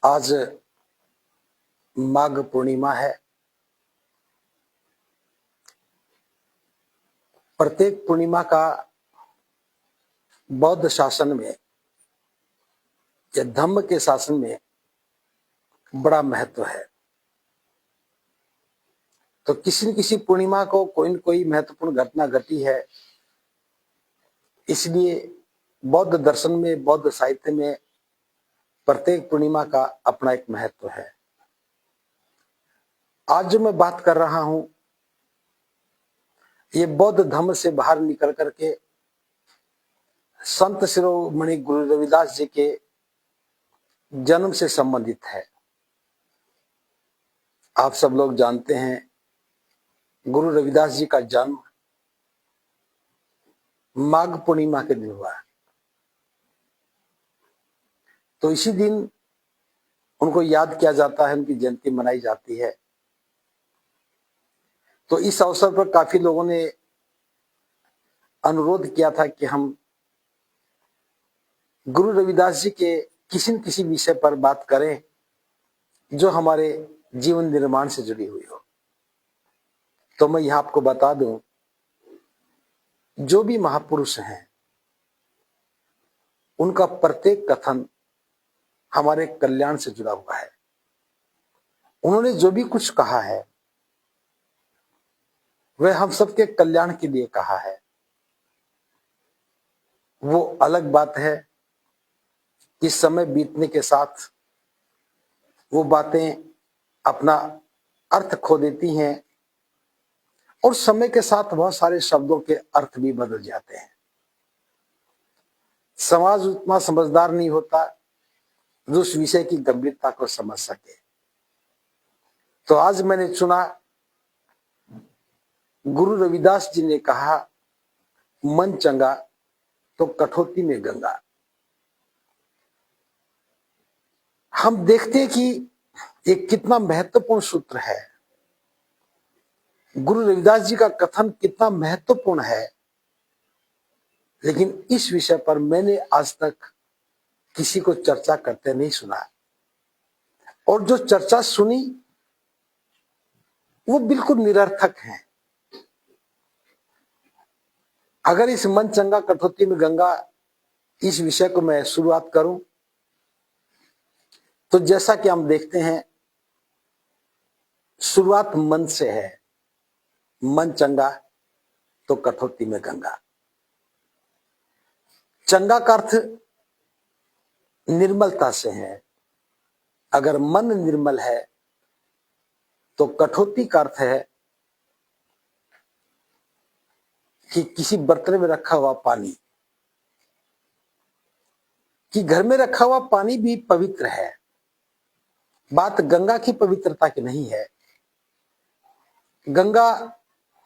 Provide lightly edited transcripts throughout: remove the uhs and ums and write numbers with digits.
आज माघ पूर्णिमा है। प्रत्येक पूर्णिमा का बौद्ध शासन में या धम्म के शासन में बड़ा महत्व है। तो किसी न किसी पूर्णिमा को कोई न कोई महत्वपूर्ण घटना घटी है, इसलिए बौद्ध दर्शन में, बौद्ध साहित्य में प्रत्येक पूर्णिमा का अपना एक महत्व है। आज जो मैं बात कर रहा हूं, ये बौद्ध धम्म से बाहर निकल करके संत शिरोमणि गुरु रविदास जी के जन्म से संबंधित है। आप सब लोग जानते हैं, गुरु रविदास जी का जन्म माघ पूर्णिमा के दिन हुआ। तो इसी दिन उनको याद किया जाता है, उनकी जयंती मनाई जाती है। तो इस अवसर पर काफी लोगों ने अनुरोध किया था कि हम गुरु रविदास जी के किसी न किसी विषय पर बात करें जो हमारे जीवन निर्माण से जुड़ी हुई हो। तो मैं यहां आपको बता दूं, जो भी महापुरुष हैं उनका प्रत्येक कथन हमारे कल्याण से जुड़ा हुआ है। उन्होंने जो भी कुछ कहा है वह हम सबके कल्याण के लिए कहा है। वो अलग बात है कि समय बीतने के साथ वो बातें अपना अर्थ खो देती हैं और समय के साथ बहुत सारे शब्दों के अर्थ भी बदल जाते हैं। समाज उतना समझदार नहीं होता जो उस विषय की गंभीरता को समझ सके। तो आज मैंने चुना, गुरु रविदास जी ने कहा, मन चंगा तो कठौती में गंगा। हम देखते हैं कि ये कितना महत्वपूर्ण सूत्र है। गुरु रविदास जी का कथन कितना महत्वपूर्ण है, लेकिन इस विषय पर मैंने आज तक किसी को चर्चा करते नहीं सुना। और जो चर्चा सुनी वो बिल्कुल निरर्थक है। अगर इस मन चंगा कठौती में गंगा इस विषय को मैं शुरुआत करूं, तो जैसा कि हम देखते हैं, शुरुआत मन से है। मन चंगा तो कठौती में गंगा। चंगा का अर्थ निर्मलता से है। अगर मन निर्मल है तो कठौती का अर्थ है कि किसी बर्तन में रखा हुआ पानी, कि घर में रखा हुआ पानी भी पवित्र है। बात गंगा की पवित्रता की नहीं है। गंगा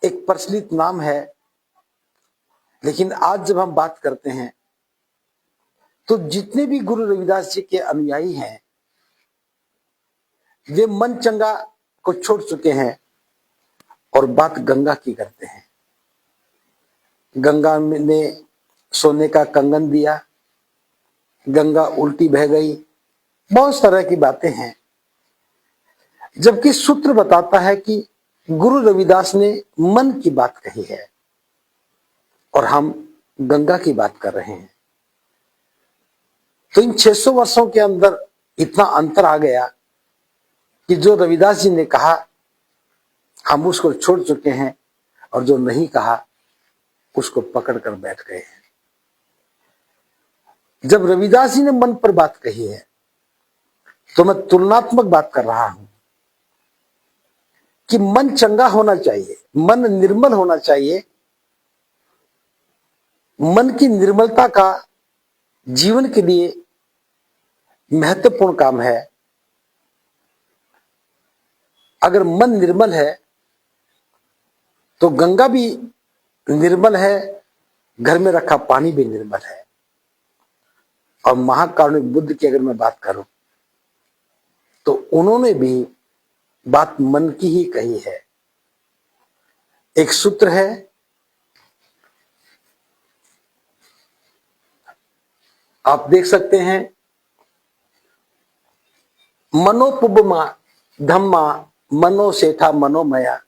एक प्रचलित नाम है, लेकिन आज जब हम बात करते हैं तो जितने भी गुरु रविदास जी के अनुयायी हैं वे मन चंगा को छोड़ चुके हैं और बात गंगा की करते हैं। गंगा ने सोने का कंगन दिया, गंगा उल्टी बह गई, बहुत तरह की बातें हैं। जबकि सूत्र बताता है कि गुरु रविदास ने मन की बात कही है और हम गंगा की बात कर रहे हैं। तो इन 600 वर्षों के अंदर इतना अंतर आ गया कि जो रविदास जी ने कहा हम उसको छोड़ चुके हैं और जो नहीं कहा उसको पकड़ कर बैठ गए हैं। जब रविदास जी ने मन पर बात कही है तो मैं तुलनात्मक बात कर रहा हूं कि मन चंगा होना चाहिए, मन निर्मल होना चाहिए। मन की निर्मलता का जीवन के लिए महत्वपूर्ण काम है। अगर मन निर्मल है तो गंगा भी निर्मल है, घर में रखा पानी भी निर्मल है। और महाकारुणिक बुद्ध की अगर मैं बात करूं तो उन्होंने भी बात मन की ही कही है। एक सूत्र है, आप देख सकते हैं, मनोपुबमा धम्मा मनो सेठा मनोमया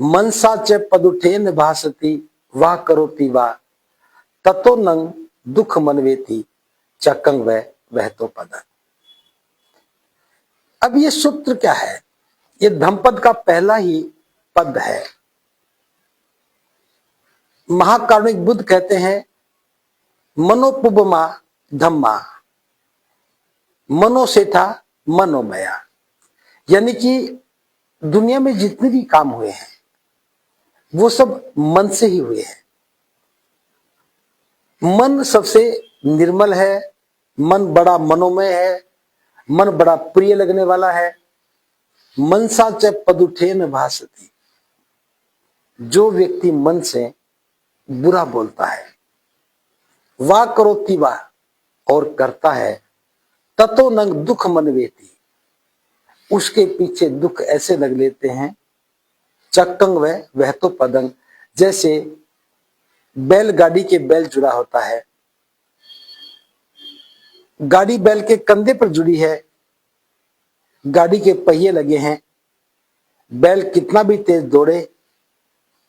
मनसा च पदुठेन भासति वाह करोति वा ततो नंग दुख मनवेति चकंग वह तो पद। अब ये सूत्र क्या है? ये धम्पद का पहला ही पद है। महाकारुणिक बुद्ध कहते हैं मनोपुबमा धम्मा मनोसेठा मनोमया, यानी कि दुनिया में जितने भी काम हुए हैं वो सब मन से ही हुए हैं। मन सबसे निर्मल है, मन बड़ा मनोमय है, मन बड़ा प्रिय लगने वाला है। मनसा च पदुठेन भासति, जो व्यक्ति मन से बुरा बोलता है, वाह करोति वाह, और करता है, ततो नंग दुख मनवेति, उसके पीछे दुख ऐसे लग लेते हैं, चक्कंग वह तो पदंग, जैसे बैलगाड़ी के बैल जुड़ा होता है, गाड़ी बैल के कंधे पर जुड़ी है, गाड़ी के पहिए लगे हैं, बैल कितना भी तेज दौड़े,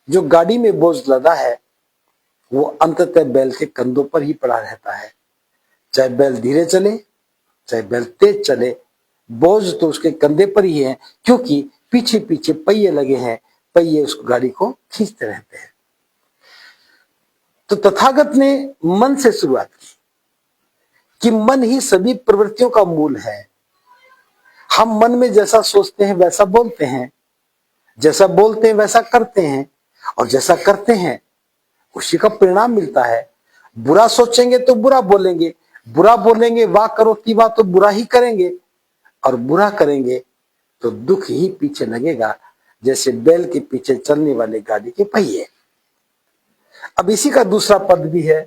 जो गाड़ी में बोझ लदा है वो अंततः बैल के कंधों पर ही पड़ा रहता है। चाहे बैल धीरे चले चाहे बैल तेज चले, बोझ तो उसके कंधे पर ही है, क्योंकि पीछे पीछे पहिए लगे हैं, पहिए उस गाड़ी को खींचते रहते हैं। तो तथागत ने मन से शुरुआत की कि मन ही सभी प्रवृत्तियों का मूल है। हम मन में जैसा सोचते हैं वैसा बोलते हैं, जैसा बोलते हैं वैसा करते हैं, और जैसा करते हैं उसी का परिणाम मिलता है। बुरा सोचेंगे तो बुरा बोलेंगे, बुरा बोलेंगे वाह करोति वाह तो बुरा ही करेंगे, और बुरा करेंगे तो दुख ही पीछे लगेगा, जैसे बैल के पीछे चलने वाले गाड़ी के पहिए। अब इसी का दूसरा पद भी है,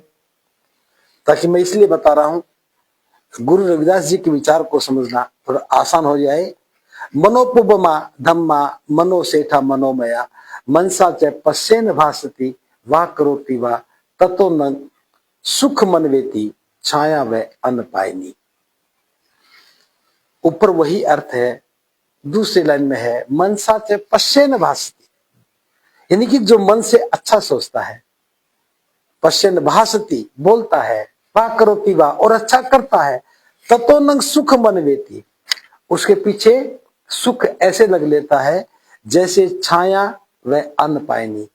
ताकि मैं इसलिए बता रहा हूं गुरु रविदास जी के विचार को समझना थोड़ा आसान हो जाए। मनोपुबमा धम्मा मनो सेठा मनोमया मनसा च पश्चेन भासति वाह करोति वाह ततो न सुख मनवेति छाया व अन्न पायनी। ऊपर वही अर्थ है, दूसरी लाइन में है मनसा च पश्चेन भासति, यानी कि जो मन से अच्छा सोचता है, पश्चेन भासति बोलता है, वाह करोति वाह और अच्छा करता है, ततो न सुख मनवेति, उसके पीछे सुख ऐसे लग लेता है जैसे छाया व अन्न पायनी,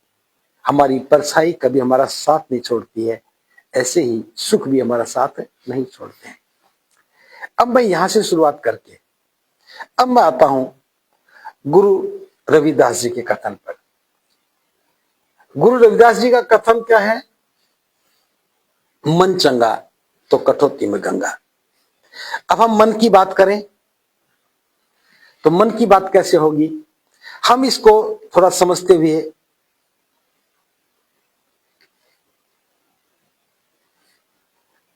हमारी परछाई कभी हमारा साथ नहीं छोड़ती है, ऐसे ही सुख भी हमारा साथ नहीं छोड़ते हैं। अब मैं यहां से शुरुआत करके अब मैं आता हूं गुरु रविदास जी के कथन पर। गुरु रविदास जी का कथन क्या है? मन चंगा तो कठौती में गंगा। अब हम मन की बात करें तो मन की बात कैसे होगी, हम इसको थोड़ा समझते हुए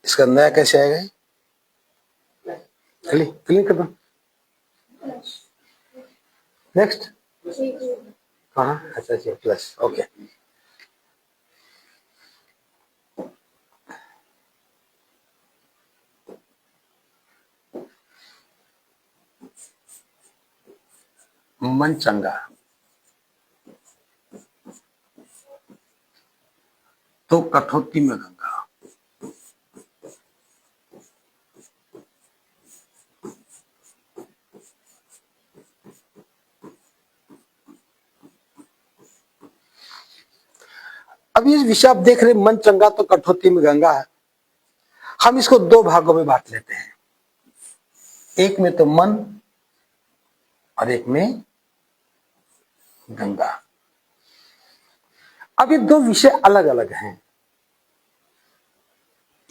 इसका नया कैसे आएगा, क्लीन कर दो। नेक्स्ट कहा, अच्छा अच्छा प्लस, ओके। मन चंगा तो कठौती में गंगा। अब ये विषय आप देख रहे, मन चंगा तो कठौती में गंगा है। हम इसको दो भागों में बांट लेते हैं, एक में तो मन और एक में गंगा। अब ये दो विषय अलग अलग हैं।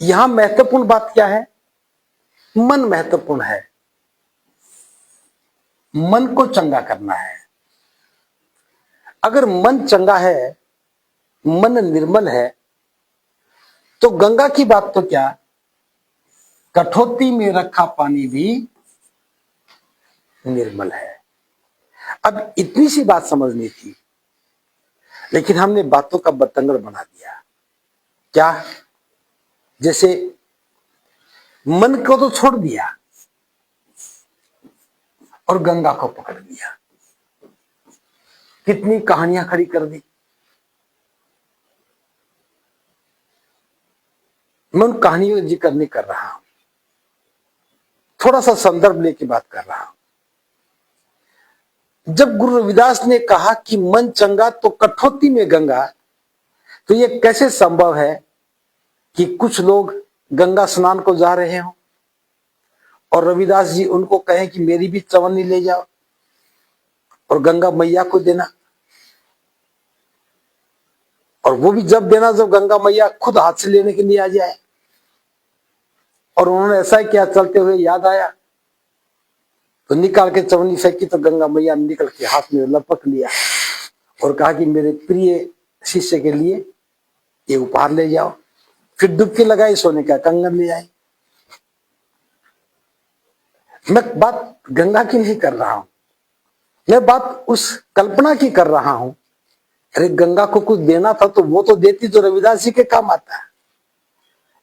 यहां महत्वपूर्ण बात क्या है? मन महत्वपूर्ण है, मन को चंगा करना है। अगर मन चंगा है, मन निर्मल है, तो गंगा की बात तो क्या, कठौती में रखा पानी भी निर्मल है। अब इतनी सी बात समझनी थी, लेकिन हमने बातों का बतंगड़ बना दिया। क्या? जैसे मन को तो छोड़ दिया, और गंगा को पकड़ लिया। कितनी कहानियां खड़ी कर दी। मैं उन कहानियों का जिक्र नहीं कर रहा हूं, थोड़ा सा संदर्भ लेके बात कर रहा हूं। जब गुरु रविदास ने कहा कि मन चंगा तो कठौती में गंगा, तो ये कैसे संभव है कि कुछ लोग गंगा स्नान को जा रहे हों और रविदास जी उनको कहें कि मेरी भी चवन्नी ले जाओ और गंगा मैया को देना, और वो भी जब देना जब गंगा मैया खुद हाथ से लेने के लिए आ जाए। और उन्होंने ऐसा ही किया, चलते हुए याद आया तो निकाल के चवन्नी फेंकी, तो गंगा मैया ने निकल के हाथ में लपक लिया और कहा कि मेरे प्रिय शिष्य के लिए ये उपहार ले जाओ। फिर डुबकी लगाई, सोने का कंगन ले आई। मैं बात गंगा की नहीं कर रहा हूं, मैं बात उस कल्पना की कर रहा हूं। अरे गंगा को कुछ देना था तो वो तो देती जो रविदास जी के काम आता।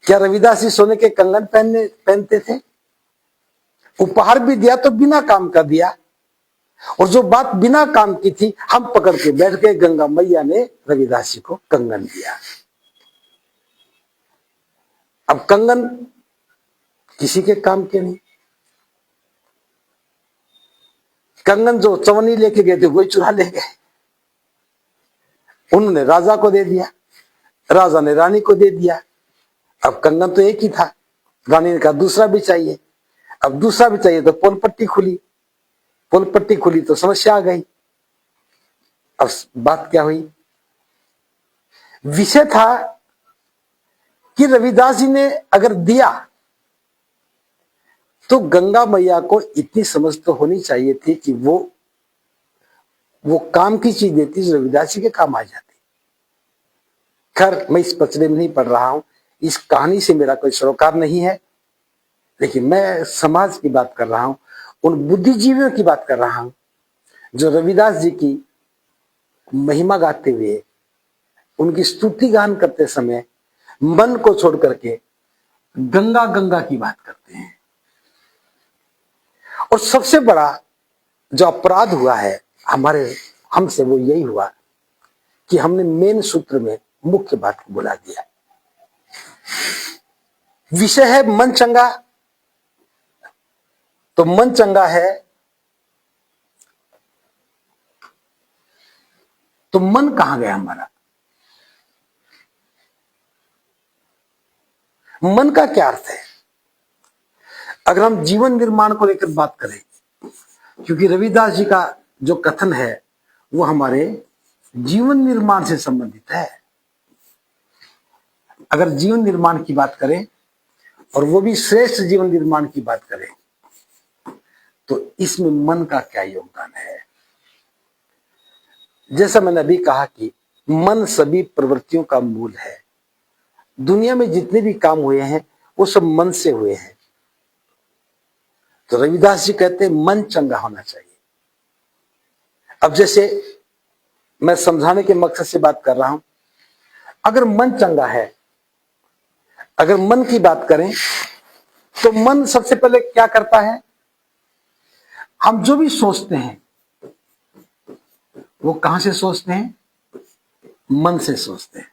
क्या रविदास जी सोने के कंगन पहनते थे? उपहार भी दिया तो बिना काम का दिया, और जो बात बिना काम की थी हम पकड़ के बैठ गए। गंगा मैया ने रविदास जी को कंगन दिया। अब कंगन किसी के काम के नहीं। कंगन जो चवन्नी लेके गए थे वही चुरा ले गए। उन्होंने राजा को दे दिया, राजा ने रानी को दे दिया। अब कंगन तो एक ही था, रानी ने कहा दूसरा भी चाहिए। अब दूसरा भी चाहिए तो पोल पट्टी खुली, पोल पट्टी खुली तो समस्या आ गई। अब बात क्या हुई? विषय था कि रविदास जी ने अगर दिया तो गंगा मैया को इतनी समझ तो होनी चाहिए थी कि वो काम की चीज देती जो रविदास जी के काम आ जाती। खैर मैं इस पचड़े में नहीं पड़ रहा हूं, इस कहानी से मेरा कोई सरोकार नहीं है, लेकिन मैं समाज की बात कर रहा हूं, उन बुद्धिजीवियों की बात कर रहा हूं जो रविदास जी की महिमा गाते हुए, उनकी स्तुति गान करते समय मन को छोड़ करके गंगा गंगा की बात करते हैं। और सबसे बड़ा जो अपराध हुआ है हमसे वो यही हुआ कि हमने मेन सूत्र में मुख्य बात को बुला दिया। विषय है मन चंगा, तो मन चंगा है तो मन कहां गया हमारा? मन का क्या अर्थ है? अगर हम जीवन निर्माण को लेकर बात करें, क्योंकि रविदास जी का जो कथन है वो हमारे जीवन निर्माण से संबंधित है। अगर जीवन निर्माण की बात करें और वो भी श्रेष्ठ जीवन निर्माण की बात करें, तो इसमें मन का क्या योगदान है? जैसा मैंने अभी कहा कि मन सभी प्रवृत्तियों का मूल है। दुनिया में जितने भी काम हुए हैं वो सब मन से हुए हैं। तो रविदास जी कहते हैं मन चंगा होना चाहिए। अब जैसे मैं समझाने के मकसद से बात कर रहा हूं, अगर मन चंगा है, अगर मन की बात करें तो मन सबसे पहले क्या करता है? हम जो भी सोचते हैं वो कहां से सोचते हैं? मन से सोचते हैं।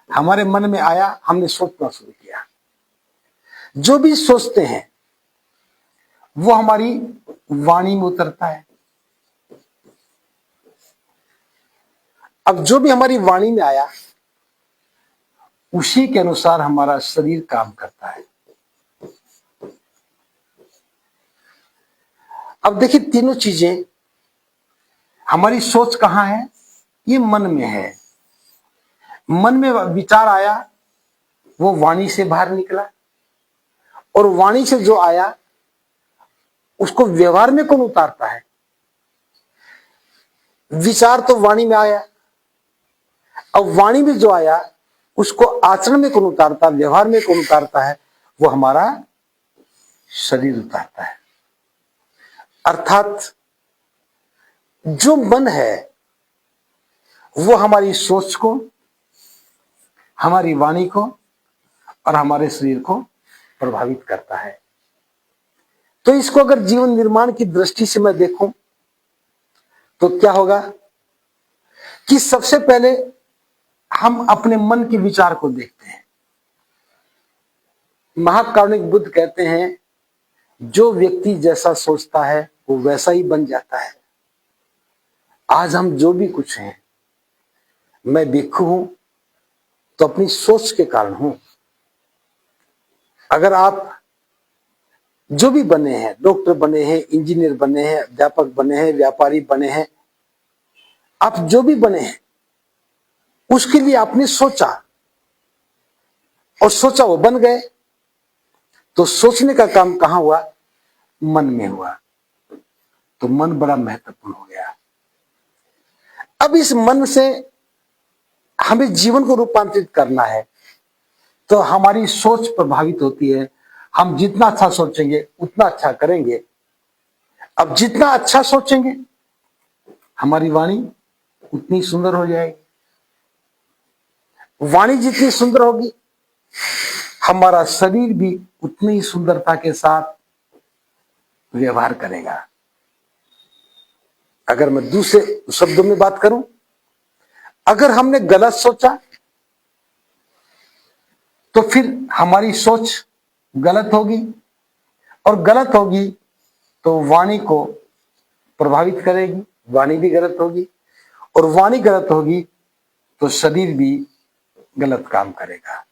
हमारे मन में आया, हमने सोचना शुरू किया। जो भी सोचते हैं वो हमारी वाणी में उतरता है। अब जो भी हमारी वाणी में आया उसी के अनुसार हमारा शरीर काम करता है। अब देखिए तीनों चीजें, हमारी सोच कहां है? ये मन में है। मन में विचार आया, वो वाणी से बाहर निकला, और वाणी से जो आया उसको व्यवहार में कौन उतारता है? विचार तो वाणी में आया, अब वाणी में जो आया उसको आचरण में कौन उतारता, व्यवहार में कौन उतारता है? वो हमारा शरीर उतारता है। अर्थात जो मन है वो हमारी सोच को, हमारी वाणी को और हमारे शरीर को प्रभावित करता है। तो इसको अगर जीवन निर्माण की दृष्टि से मैं देखूं तो क्या होगा कि सबसे पहले हम अपने मन के विचार को देखते हैं। महाकारुणिक बुद्ध कहते हैं, जो व्यक्ति जैसा सोचता है वो वैसा ही बन जाता है। आज हम जो भी कुछ हैं, मैं भिक्षु हूं तो अपनी सोच के कारण हूं। अगर आप जो भी बने हैं, डॉक्टर बने हैं, इंजीनियर बने हैं, अध्यापक बने हैं, व्यापारी बने हैं, आप जो भी बने हैं उसके लिए आपने सोचा और सोचा वो बन गए। तो सोचने का काम कहां हुआ? मन में हुआ। तो मन बड़ा महत्वपूर्ण हो गया। अब इस मन से हमें जीवन को रूपांतरित करना है तो हमारी सोच प्रभावित होती है। हम जितना अच्छा सोचेंगे उतना अच्छा करेंगे। अब जितना अच्छा सोचेंगे हमारी वाणी उतनी सुंदर हो जाएगी। वाणी जितनी सुंदर होगी हमारा शरीर भी उतनी ही सुंदरता के साथ व्यवहार करेगा। अगर मैं दूसरे शब्दों में बात करूं, अगर हमने गलत सोचा तो फिर हमारी सोच गलत होगी, और गलत होगी तो वाणी को प्रभावित करेगी, वाणी भी गलत होगी, और वाणी गलत होगी तो शरीर भी गलत काम करेगा।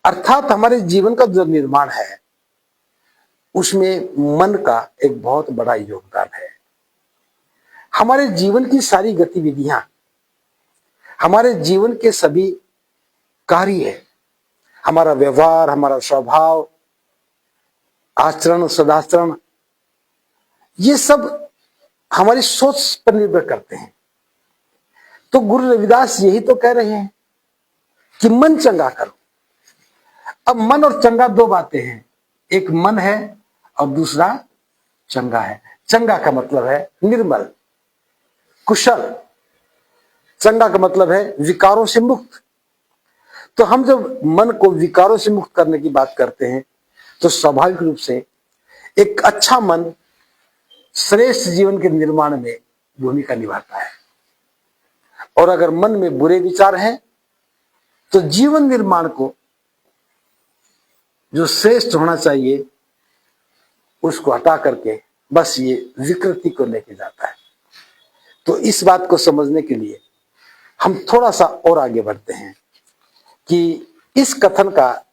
अर्थात हमारे जीवन का जो निर्माण है उसमें मन का एक बहुत बड़ा योगदान है। हमारे जीवन की सारी गतिविधियां, हमारे जीवन के सभी कार्य, हमारा व्यवहार, हमारा स्वभाव, आचरण, सदाचरण, ये सब हमारी सोच पर निर्भर करते हैं। तो गुरु रविदास यही तो कह रहे हैं कि मन चंगा करो। अब मन और चंगा दो बातें हैं, एक मन है और दूसरा चंगा है। चंगा का मतलब है निर्मल, कुशल। चंगा का मतलब है विकारों से मुक्त। तो हम जब मन को विकारों से मुक्त करने की बात करते हैं तो स्वाभाविक रूप से एक अच्छा मन श्रेष्ठ जीवन के निर्माण में भूमिका निभाता है। और अगर मन में बुरे विचार हैं तो जीवन निर्माण को जो श्रेष्ठ होना चाहिए उसको हटा करके बस ये विकृति को लेके जाता है। तो इस बात को समझने के लिए हम थोड़ा सा और आगे बढ़ते हैं कि इस कथन का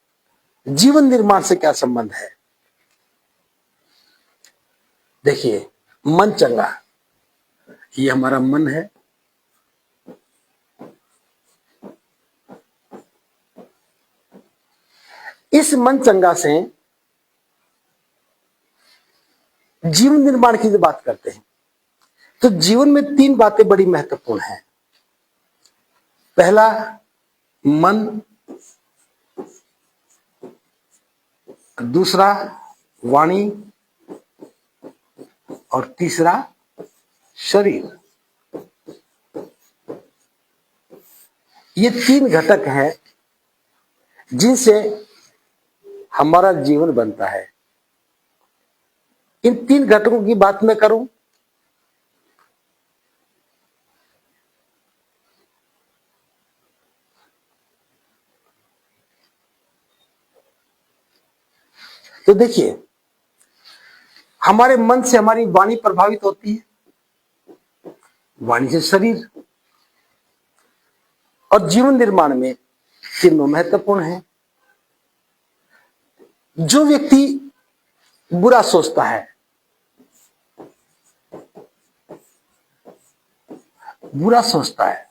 जीवन निर्माण से क्या संबंध है। देखिए, मन चंगा, ये हमारा मन है। इस मन चंगा से जीवन निर्माण की जो बात करते हैं तो जीवन में तीन बातें बड़ी महत्वपूर्ण हैं। पहला मन, दूसरा वाणी और तीसरा शरीर। ये तीन घटक हैं जिनसे हमारा जीवन बनता है। इन तीन घटकों की बात मैं करूं तो देखिए, हमारे मन से हमारी वाणी प्रभावित होती है, वाणी से शरीर, और जीवन निर्माण में तीनों महत्वपूर्ण हैं। जो व्यक्ति बुरा सोचता है, बुरा सोचता है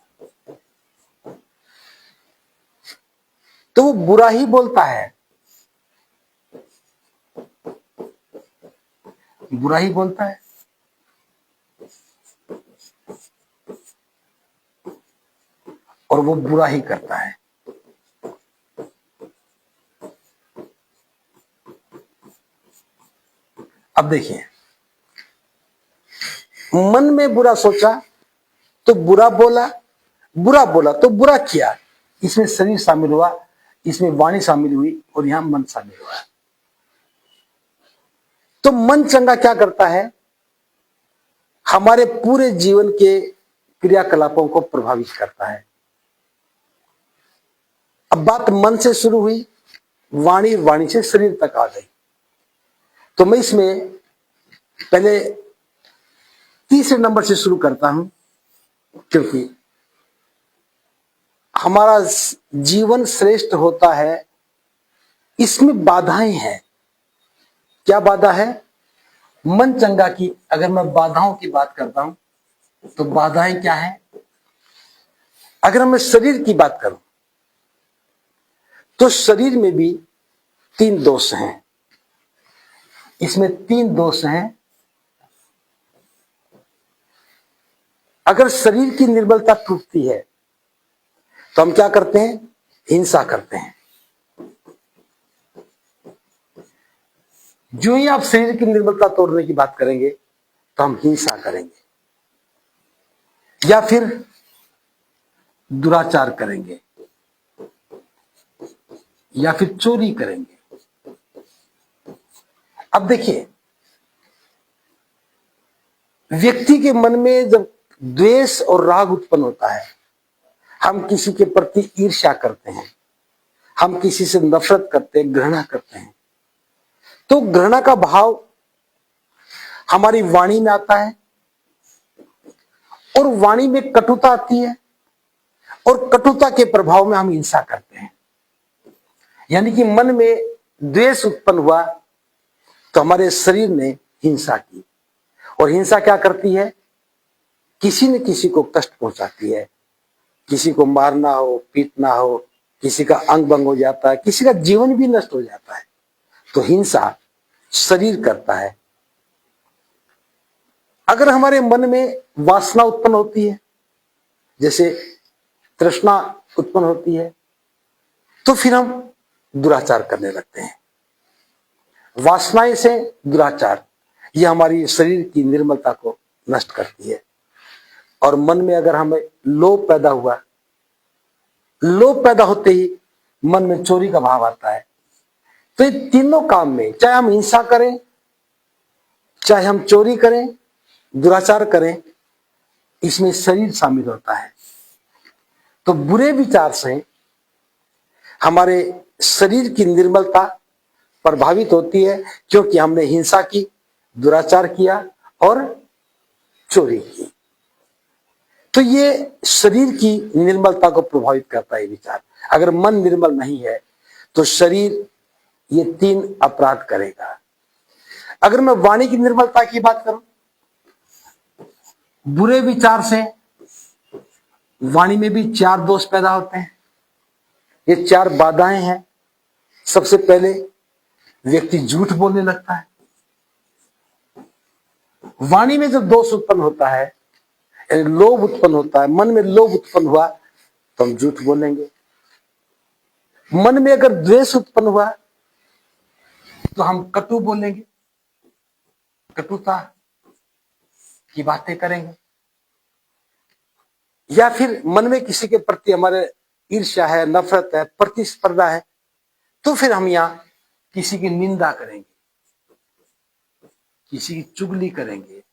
तो वो बुरा ही बोलता है, बुरा ही बोलता है। और वो बुरा ही करता है। अब देखिए, मन में बुरा सोचा तो बुरा बोला, बुरा बोला तो बुरा किया। इसमें शरीर शामिल हुआ, इसमें वाणी शामिल हुई और यहां मन शामिल हुआ। तो मन चंगा क्या करता है? हमारे पूरे जीवन के क्रियाकलापों को प्रभावित करता है। अब बात मन से शुरू हुई, वाणी, वाणी से शरीर तक आ गई। तो मैं इसमें पहले तीसरे नंबर से शुरू करता हूं, क्योंकि हमारा जीवन श्रेष्ठ होता है, इसमें बाधाएं हैं। क्या बाधा है? मन चंगा की अगर मैं बाधाओं की बात करता हूं तो बाधाएं क्या है? अगर मैं शरीर की बात करूं तो शरीर में भी 3 दोष हैं। इसमें 3 दोष हैं। अगर शरीर की निर्बलता टूटती है तो हम क्या करते हैं? हिंसा करते हैं। जो ही आप शरीर की निर्बलता तोड़ने की बात करेंगे तो हम हिंसा करेंगे, या फिर दुराचार करेंगे, या फिर चोरी करेंगे। अब देखिए, व्यक्ति के मन में जब द्वेष और राग उत्पन्न होता है, हम किसी के प्रति ईर्ष्या करते हैं, हम किसी से नफरत करते हैं, घृणा करते हैं, तो घृणा का भाव हमारी वाणी में आता है और वाणी में कटुता आती है और कटुता के प्रभाव में हम हिंसा करते हैं। यानी कि मन में द्वेष उत्पन्न हुआ तो हमारे शरीर ने हिंसा की, और हिंसा क्या करती है? किसी न किसी को कष्ट पहुंचाती है। किसी को मारना हो, पीटना हो, किसी का अंग भंग हो जाता है, किसी का जीवन भी नष्ट हो जाता है। तो हिंसा शरीर करता है। अगर हमारे मन में वासना उत्पन्न होती है, जैसे तृष्णा उत्पन्न होती है, तो फिर हम दुराचार करने लगते हैं। वासनाएं से दुराचार, यह हमारी शरीर की निर्मलता को नष्ट करती है। और मन में अगर हमें लोभ पैदा हुआ, लोभ पैदा होते ही मन में चोरी का भाव आता है। तो ये तीनों काम में, चाहे हम हिंसा करें, चाहे हम चोरी करें, दुराचार करें, इसमें शरीर शामिल होता है। तो बुरे विचार से हमारे शरीर की निर्मलता प्रभावित होती है, क्योंकि हमने हिंसा की, दुराचार किया और चोरी की। तो ये शरीर की निर्मलता को प्रभावित करता है विचार। अगर मन निर्मल नहीं है तो शरीर ये 3 अपराध करेगा। अगर मैं वाणी की निर्मलता की बात करूं, बुरे विचार से वाणी में भी 4 दोष पैदा होते हैं। ये 4 बाधाएं हैं। सबसे पहले व्यक्ति झूठ बोलने लगता है। वाणी में जब दोष उत्पन्न होता है, लोभ उत्पन्न होता है, मन में लोभ उत्पन्न हुआ तो हम झूठ बोलेंगे। मन में अगर द्वेष उत्पन्न हुआ तो हम कटु बोलेंगे, कटुता की बातें करेंगे। या फिर मन में किसी के प्रति हमारे ईर्ष्या है, नफरत है, प्रतिस्पर्धा है, तो फिर हम यहां किसी की निंदा करेंगे, किसी की चुगली करेंगे।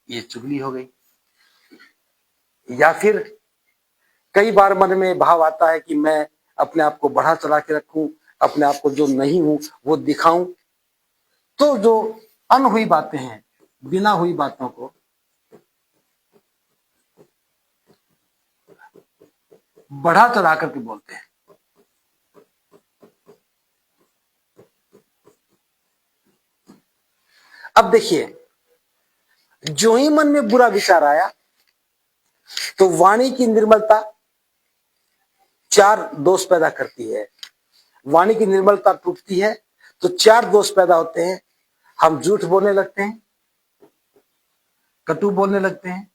ये चुगली हो गई। या फिर कई बार मन में भाव आता है कि मैं अपने आप को बढ़ा चढ़ा के रखूं, अपने आप को जो नहीं हूं वो दिखाऊं। तो जो अनहुई बातें हैं, बिना हुई बातों को बढ़ा चढ़ा करके बोलते हैं। अब देखिए, जो ही मन में बुरा विचार आया तो वाणी की निर्मलता 4 दोष पैदा करती है। वाणी की निर्मलता टूटती है तो 4 दोष पैदा होते हैं। हम झूठ बोलने लगते हैं, कटु बोलने लगते हैं,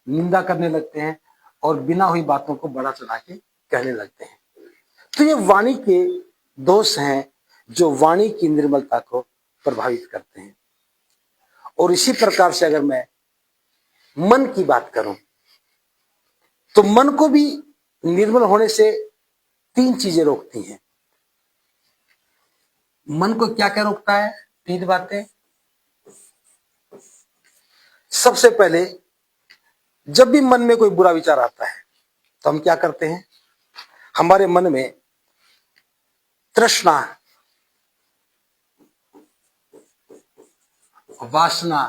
निंदा करने लगते हैं और बिना हुई बातों को बड़ा चढ़ा के कहने लगते हैं। तो ये वाणी के दोष हैं जो वाणी की निर्मलता को प्रभावित करते हैं। और इसी प्रकार से अगर मैं मन की बात करूं तो मन को भी निर्मल होने से 3 चीजें रोकती हैं। मन को क्या क्या रोकता है? तीन बातें। सबसे पहले जब भी मन में कोई बुरा विचार आता है तो हम क्या करते हैं, हमारे मन में तृष्णा, वासना,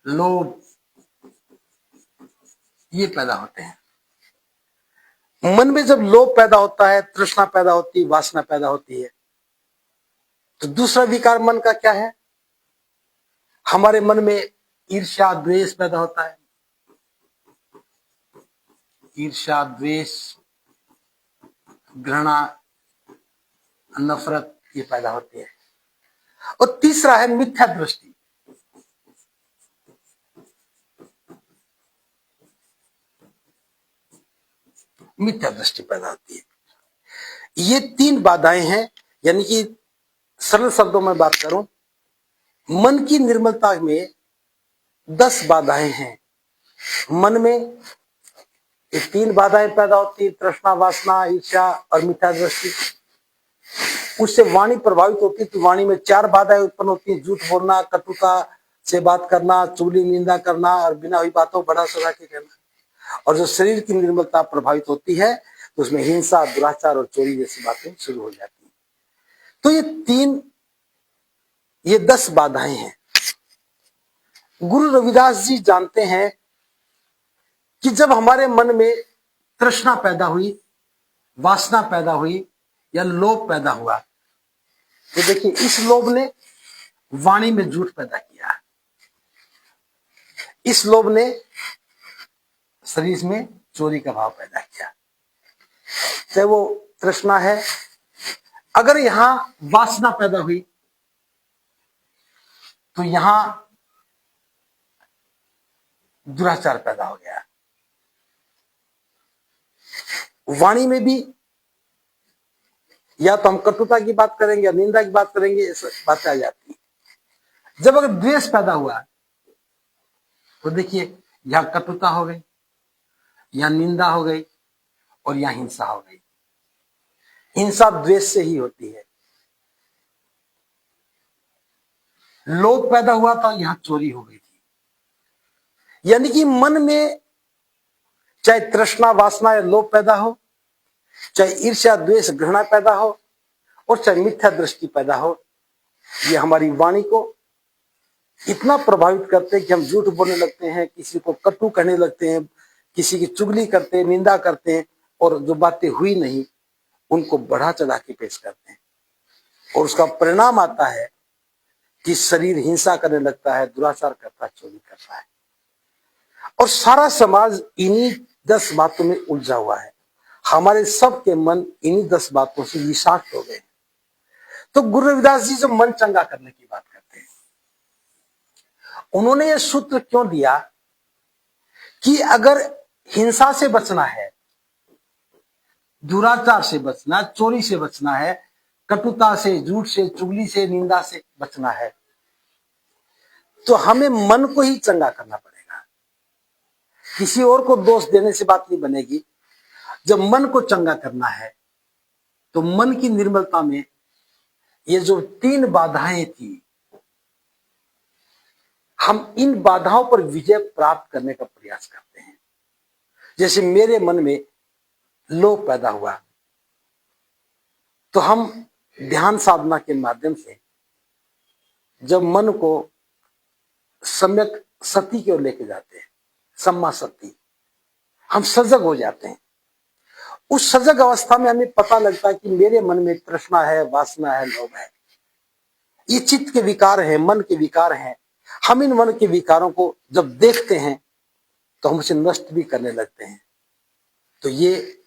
लोभ ये पैदा होते हैं। मन में जब लोभ पैदा होता है, तृष्णा पैदा होती है, वासना पैदा होती है, तो दूसरा विकार मन का क्या है, हमारे मन में ईर्ष्या द्वेष पैदा होता है। ईर्ष्या द्वेष, घृणा, नफरत ये पैदा होती है। और तीसरा है मिथ्या दृष्टि। मिथ्या दृष्टि पैदा होती है। ये तीन बाधाएं हैं, यानी कि सरल शब्दों में बात करूं, मन की निर्मलता में 10 बाधाएं हैं। मन में ये तीन बाधाएं पैदा होती है, तृष्णा, वासना, ईर्ष्या और मिथ्या दृष्टि। उससे वाणी प्रभावित होती है, तो वाणी में 4 बाधाएं उत्पन्न होती है, झूठ बोलना, कटुता से बात करना, चुगली, निंदा करना और बिना हुई बातों बड़ा सदा के कहना। और जो शरीर की निर्मलता प्रभावित होती है तो उसमें हिंसा, दुराचार और चोरी जैसी बातें शुरू हो जाती हैं। तो ये 10 बाधाएं हैं। गुरु रविदास जी जानते हैं कि जब हमारे मन में तृष्णा पैदा हुई, वासना पैदा हुई या लोभ पैदा हुआ, तो देखिए इस लोभ ने वाणी में झूठ पैदा किया, इस लोभ ने शरीर में चोरी का भाव पैदा किया। चाहे वो तृष्णा है, अगर यहां वासना पैदा हुई तो यहां दुराचार पैदा हो गया। वाणी में भी या तो हम कटुता की बात करेंगे या निंदा की बात करेंगे, ऐसी बातें आ जाती है। जब अगर द्वेष पैदा हुआ तो देखिए यहां कटुता हो गई, यहां निंदा हो गई और यहां हिंसा हो गई। हिंसा द्वेष से ही होती है। लोभ पैदा हुआ था, यहां चोरी हो गई थी। यानी कि मन में चाहे तृष्णा, वासना या लोभ पैदा हो, चाहे ईर्ष्या, द्वेष, घृणा पैदा हो और चाहे मिथ्या दृष्टि पैदा हो, ये हमारी वाणी को इतना प्रभावित करते हैं कि हम झूठ बोलने लगते हैं, किसी को कटु कहने लगते हैं, किसी की चुगली करते हैं, निंदा करते हैं और जो बातें हुई नहीं उनको बढ़ा चढ़ा के पेश करते हैं। और उसका परिणाम आता है कि शरीर हिंसा करने लगता है, दुराचार करता है, चोरी करता है। और सारा समाज इन्हीं 10 बातों में उलझा हुआ है। हमारे सबके मन इन्हीं 10 बातों से विषाक्त हो गए। तो गुरु रविदास जी जो मन चंगा करने की बात करते हैं, उन्होंने यह सूत्र क्यों दिया कि अगर हिंसा से बचना है, दुराचार से बचना, चोरी से बचना है, कटुता से, झूठ से, चुगली से, निंदा से बचना है, तो हमें मन को ही चंगा करना पड़ेगा। किसी और को दोष देने से बात नहीं बनेगी। जब मन को चंगा करना है तो मन की निर्मलता में ये जो 3 बाधाएं थी, हम इन बाधाओं पर विजय प्राप्त करने का प्रयास करते हैं। जैसे मेरे मन में लोभ पैदा हुआ तो हम ध्यान साधना के माध्यम से जब मन को सम्यक सती की ओर लेके जाते हैं, सम्मा सती, हम सजग हो जाते हैं। उस सजग अवस्था में हमें पता लगता है कि मेरे मन में तृष्णा है, वासना है, लोभ है, ये चित्त के विकार हैं, मन के विकार हैं। हम इन मन के विकारों को जब देखते हैं तो हम उसे नष्ट भी करने लगते हैं। तो ये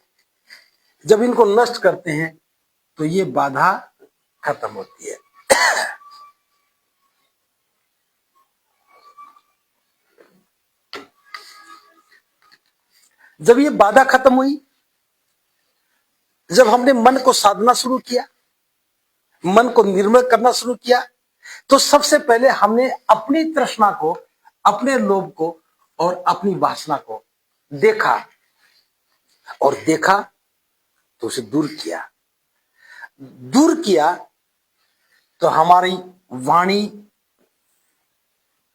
जब इनको नष्ट करते हैं तो ये बाधा खत्म होती है। जब ये बाधा खत्म हुई, जब हमने मन को साधना शुरू किया, मन को निर्मल करना शुरू किया, तो सबसे पहले हमने अपनी तृष्णा को, अपने लोभ को और अपनी वासना को देखा और देखा तो उसे दूर किया। दूर किया तो हमारी वाणी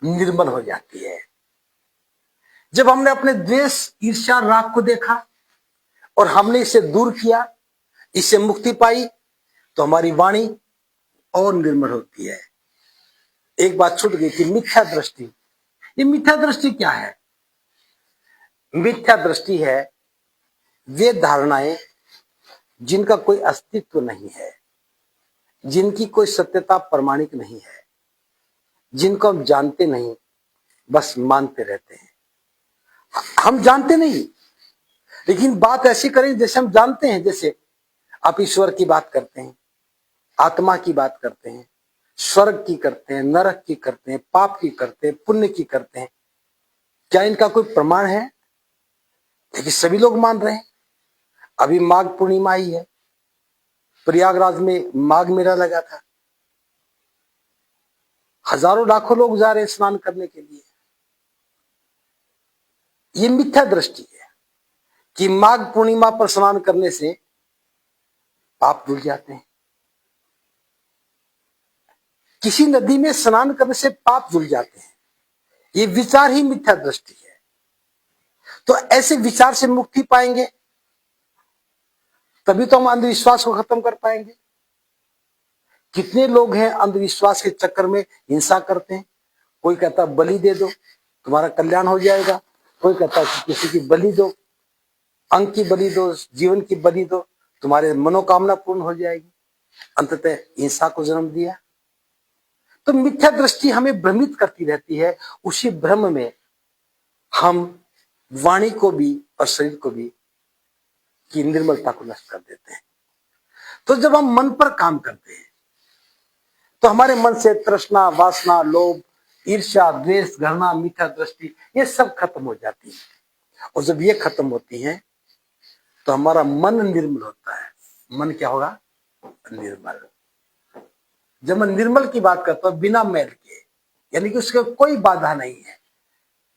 निर्मल हो जाती है। जब हमने अपने द्वेष, ईर्ष्या, राग को देखा और हमने इसे दूर किया, इससे मुक्ति पाई, तो हमारी वाणी और निर्मल होती है। एक बात छूट गई थी, मिथ्या दृष्टि। ये मिथ्या दृष्टि क्या है? मिथ्या दृष्टि है वे धारणाएं जिनका कोई अस्तित्व नहीं है, जिनकी कोई सत्यता प्रमाणिक नहीं है, जिनको हम जानते नहीं, बस मानते रहते हैं। हम जानते नहीं, लेकिन बात ऐसी करें जैसे हम जानते हैं। जैसे आप ईश्वर की बात करते हैं, आत्मा की बात करते हैं, स्वर्ग की करते हैं, नरक की करते हैं, पाप की करते हैं, पुण्य की करते हैं। क्या इनका कोई प्रमाण है? लेकिन सभी लोग मान रहे हैं। अभी माघ पूर्णिमा ही है, प्रयागराज में माघ मेला लगा था, हजारों लाखों लोग जा रहे हैं स्नान करने के लिए। ये मिथ्या दृष्टि है कि माघ पूर्णिमा पर स्नान करने से पाप धुल जाते हैं। किसी नदी में स्नान करने से पाप धुल जाते हैं, ये विचार ही मिथ्या दृष्टि है। तो ऐसे विचार से मुक्ति पाएंगे, तभी तो हम अंधविश्वास को खत्म कर पाएंगे। कितने लोग हैं अंधविश्वास के चक्कर में हिंसा करते हैं। कोई कहता बलि दे दो तुम्हारा कल्याण हो जाएगा, कोई कहता कि किसी की बलि दो, अंग की बलि दो, जीवन की बलि दो, तुम्हारे मनोकामना पूर्ण हो जाएगी। अंततः हिंसा को जन्म दिया। तो मिथ्या दृष्टि हमें भ्रमित करती रहती है। उसी भ्रम में हम वाणी को भी और शरीर को भी की निर्मलता को नष्ट कर देते हैं। तो जब हम मन पर काम करते हैं तो हमारे मन से तृष्णा, वासना, लोभ, ईर्ष्या, द्वेष, घृणा, मिथ्या दृष्टि ये सब खत्म हो जाती है। और जब ये खत्म होती है तो हमारा मन निर्मल होता है। मन क्या होगा? निर्मल। जब मैं निर्मल की बात करता हूं, बिना मैल के, यानी कि उसके कोई बाधा नहीं है,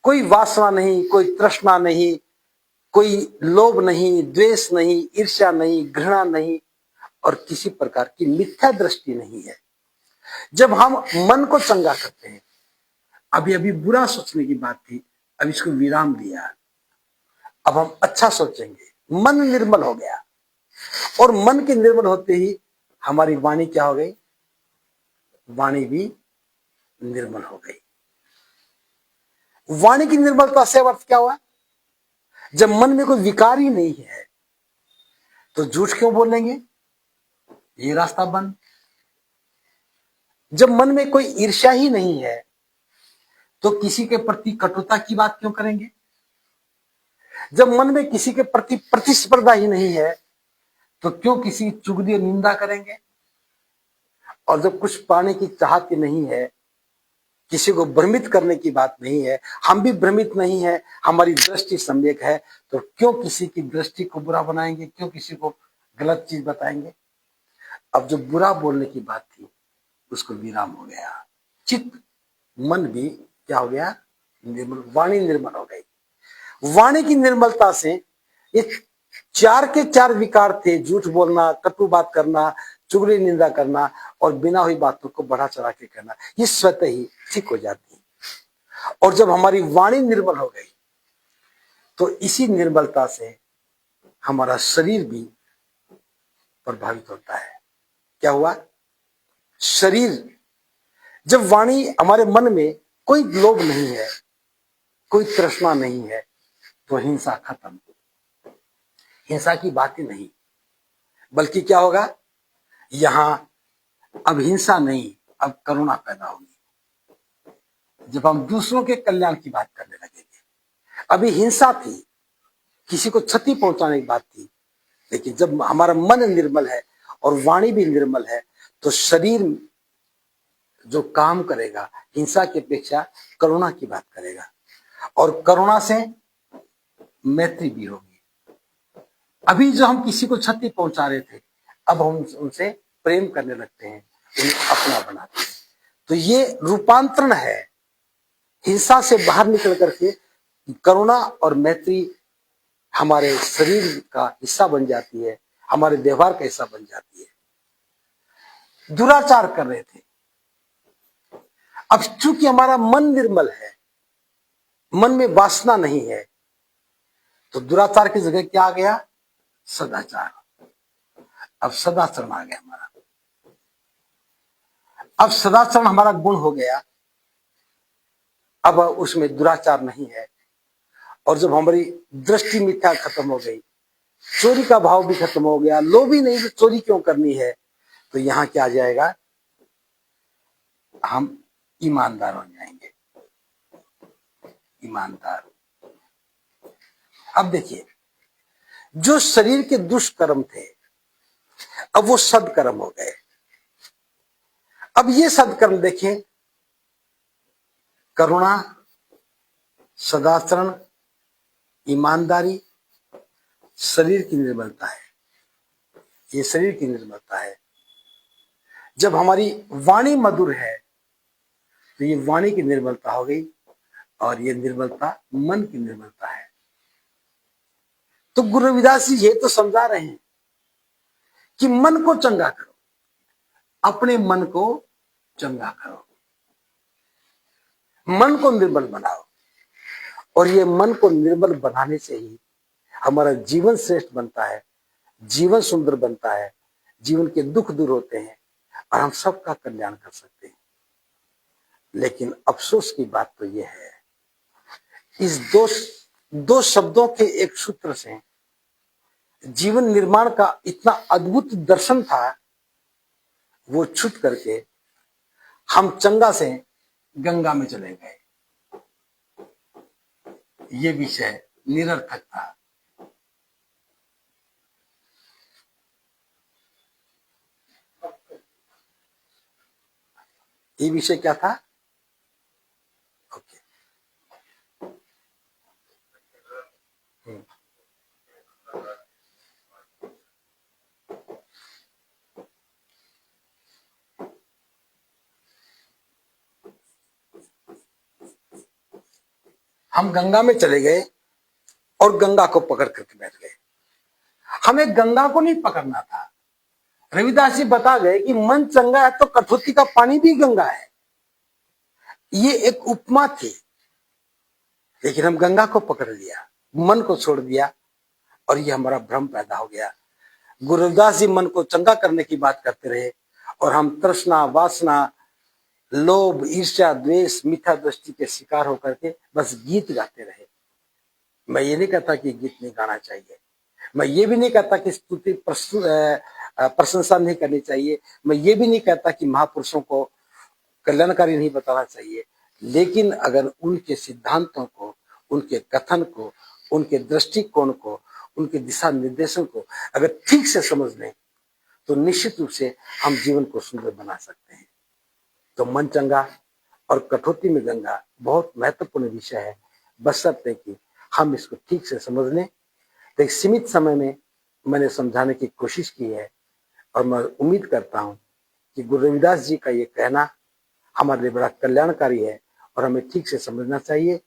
कोई वासना नहीं, कोई तृष्णा नहीं, कोई लोभ नहीं, द्वेष नहीं, ईर्ष्या नहीं, घृणा नहीं और किसी प्रकार की मिथ्या दृष्टि नहीं है। जब हम मन को चंगा करते हैं, अभी अभी बुरा सोचने की बात थी, अब इसको विराम दिया, अब हम अच्छा सोचेंगे, मन निर्मल हो गया। और मन के निर्मल होते ही हमारी वाणी क्या हो गई? वाणी भी निर्मल हो गई। वाणी की निर्मलता से अर्थ क्या हुआ? जब मन में कोई विकार ही नहीं है तो झूठ क्यों बोलेंगे? ये रास्ता बंद। जब मन में कोई ईर्ष्या ही नहीं है तो किसी के प्रति कटुता की बात क्यों करेंगे? जब मन में किसी के प्रति प्रतिस्पर्धा ही नहीं है तो क्यों किसी की चुगली और निंदा करेंगे? और जब कुछ पाने की चाहत नहीं है, किसी को भ्रमित करने की बात नहीं है, हम भी भ्रमित नहीं है, हमारी दृष्टि सम्यक है, तो क्यों किसी की दृष्टि को बुरा बनाएंगे? क्यों किसी को गलत चीज बताएंगे? अब जो बुरा बोलने की बात थी उसको विराम हो गया। चित्त, मन भी क्या हो गया? निर्मल। वाणी निर्मल हो गई। वाणी की निर्मलता से ये चार के चार विकार थे, झूठ बोलना, कटु बात करना, चुगली निंदा करना और बिना हुई बातों को बढ़ा चढ़ा के करना, ये स्वतः ही ठीक हो जाती है। और जब हमारी वाणी निर्मल हो गई तो इसी निर्मलता से हमारा शरीर भी प्रभावित होता है। क्या हुआ? शरीर, जब वाणी, हमारे मन में कोई लोभ नहीं है, कोई तृष्णा नहीं है, तो हिंसा खत्म। हिंसा की बात ही नहीं, बल्कि क्या होगा? यहां अब हिंसा नहीं, अब करुणा पैदा होगी। जब हम दूसरों के कल्याण की बात करने लगेंगे, अभी हिंसा थी, किसी को क्षति पहुंचाने की बात थी, लेकिन जब हमारा मन निर्मल है और वाणी भी निर्मल है तो शरीर जो काम करेगा हिंसा की अपेक्षा करुणा की बात करेगा, और करुणा से मैत्री भी होगी। अभी जो हम किसी को क्षति पहुंचा रहे थे, अब हम उनसे प्रेम करने लगते हैं, उन्हें अपना बनाते हैं। तो ये रूपांतरण है, हिंसा से बाहर निकल करके करुणा और मैत्री हमारे शरीर का हिस्सा बन जाती है, हमारे व्यवहार का हिस्सा बन जाती है। दुराचार कर रहे थे, अब चूंकि हमारा मन निर्मल है, मन में वासना नहीं है, तो दुराचार की जगह क्या आ गया? सदाचार। अब सदाचरण आ गया हमारा। अब सदाचरण हमारा गुण हो गया, अब उसमें दुराचार नहीं है। और जब हमारी दृष्टि मिथ्या खत्म हो गई, चोरी का भाव भी खत्म हो गया, लोभी नहीं तो चोरी क्यों करनी है, तो यहां क्या आ जाएगा? हम ईमानदार हो जाएंगे, ईमानदार। अब देखिए, जो शरीर के दुष्कर्म थे अब वो सदकर्म हो गए। अब ये सदकर्म देखें, करुणा, सदाचरण, ईमानदारी, शरीर की निर्मलता है। ये शरीर की निर्मलता है। जब हमारी वाणी मधुर है तो ये वाणी की निर्मलता हो गई, और ये निर्मलता मन की निर्मलता है। तो गुरु रविदास जी ये तो समझा रहे हैं कि मन को चंगा करो, अपने मन को चंगा करो, मन को निर्मल बनाओ। और ये मन को निर्मल बनाने से ही हमारा जीवन श्रेष्ठ बनता है, जीवन सुंदर बनता है, जीवन के दुख दूर होते हैं और हम सबका कल्याण कर सकते हैं। लेकिन अफसोस की बात तो यह है, इस दो शब्दों के एक सूत्र से जीवन निर्माण का इतना अद्भुत दर्शन था, वो छूट करके हम चंगा से गंगा में चले गए। ये विषय निरर्थक था। ये विषय क्या था? ओके। हम गंगा में चले गए और गंगा को पकड़ करके बैठ गए। हमें गंगा को नहीं पकड़ना था। रविदास जी बता गए कि मन चंगा है तो कठौती का पानी भी गंगा है। ये एक उपमा थी, लेकिन हम गंगा को पकड़ लिया, मन को छोड़ दिया, और ये हमारा भ्रम पैदा हो गया। गुरु रविदास जी मन को चंगा करने की बात करते रहे और हम तृष्णा, वासना, लोभ, ईर्ष्या, द्वेष, मिथ्या दृष्टि के शिकार होकर के बस गीत गाते रहे। मैं ये नहीं कहता कि गीत नहीं गाना चाहिए, मैं ये भी नहीं कहता कि स्तुति प्रशंसा नहीं करनी चाहिए, मैं ये भी नहीं कहता कि महापुरुषों को कल्याणकारी नहीं बताना चाहिए। लेकिन अगर उनके सिद्धांतों को, उनके कथन को, उनके दृष्टिकोण को, उनके दिशा निर्देशों को अगर ठीक से समझ लें तो निश्चित रूप से हम जीवन को सुंदर बना सकते हैं। तो मन चंगा और कठौती में गंगा बहुत महत्वपूर्ण विषय है, बशर्ते कि हम इसको ठीक से समझ लें। तो एक सीमित समय में मैंने समझाने की कोशिश की है, और मैं उम्मीद करता हूं कि गुरु रविदास जी का ये कहना हमारे लिए बड़ा कल्याणकारी है और हमें ठीक से समझना चाहिए।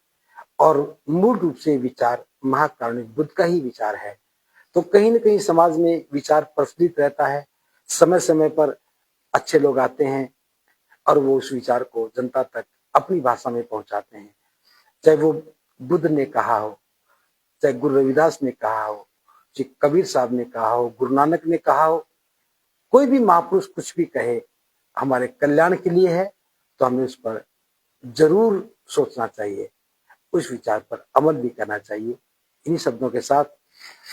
और मूल रूप से विचार महाकारुणिक बुद्ध का ही विचार है। तो कहीं न कहीं समाज में विचार प्रचलित रहता है, समय समय पर अच्छे लोग आते हैं और वो उस विचार को जनता तक अपनी भाषा में पहुंचाते हैं। चाहे वो बुद्ध ने कहा हो, चाहे गुरु रविदास ने कहा हो, चाहे कबीर साहब ने कहा हो, गुरु नानक ने कहा हो, कोई भी महापुरुष कुछ भी कहे हमारे कल्याण के लिए है, तो हमें उस पर जरूर सोचना चाहिए, उस विचार पर अमल भी करना चाहिए। इन्हीं शब्दों के साथ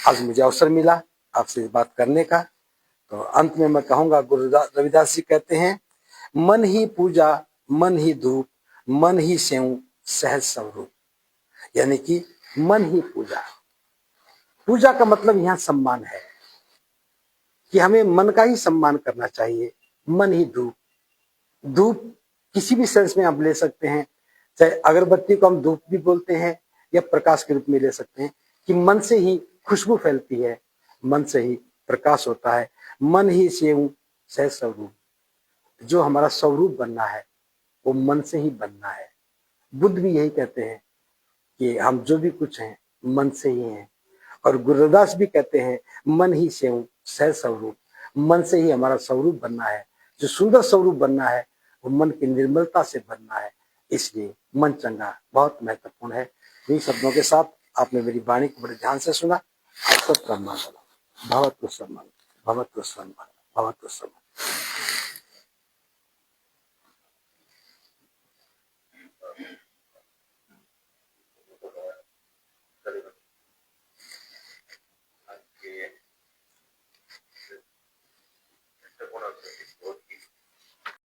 आज मुझे अवसर मिला आपसे बात करने का, तो अंत में मैं कहूंगा, गुरु रविदास जी कहते हैं, मन ही पूजा, मन ही धूप, मन ही सेव, सहज स्वरूप। यानी कि मन ही पूजा। पूजा का मतलब यहाँ सम्मान है कि हमें मन का ही सम्मान करना चाहिए। मन ही धूप, धूप किसी भी सेंस में आप ले सकते हैं, चाहे अगरबत्ती को हम धूप भी बोलते हैं या प्रकाश के रूप में ले सकते हैं, कि मन से ही खुशबू फैलती है, मन से ही प्रकाश होता है। मन ही सेव, सहज स्वरूप। जो हमारा स्वरूप बनना है वो मन से ही बनना है। बुद्ध भी यही कहते हैं कि हम जो भी कुछ हैं मन से ही हैं, और गुरु रविदास भी कहते हैं, मन ही सेव, सहज स्वरूप। मन से ही हमारा स्वरूप बनना है। जो सुंदर स्वरूप बनना है वो मन की निर्मलता से बनना है। इसलिए मन चंगा बहुत महत्वपूर्ण है। इन शब्दों के साथ आपने मेरी वाणी को बड़े ध्यान से सुना। आप सबका मंगल, भवतु सम्मंगल, भवतु सम्मंगल, भवतु सम्मंगल।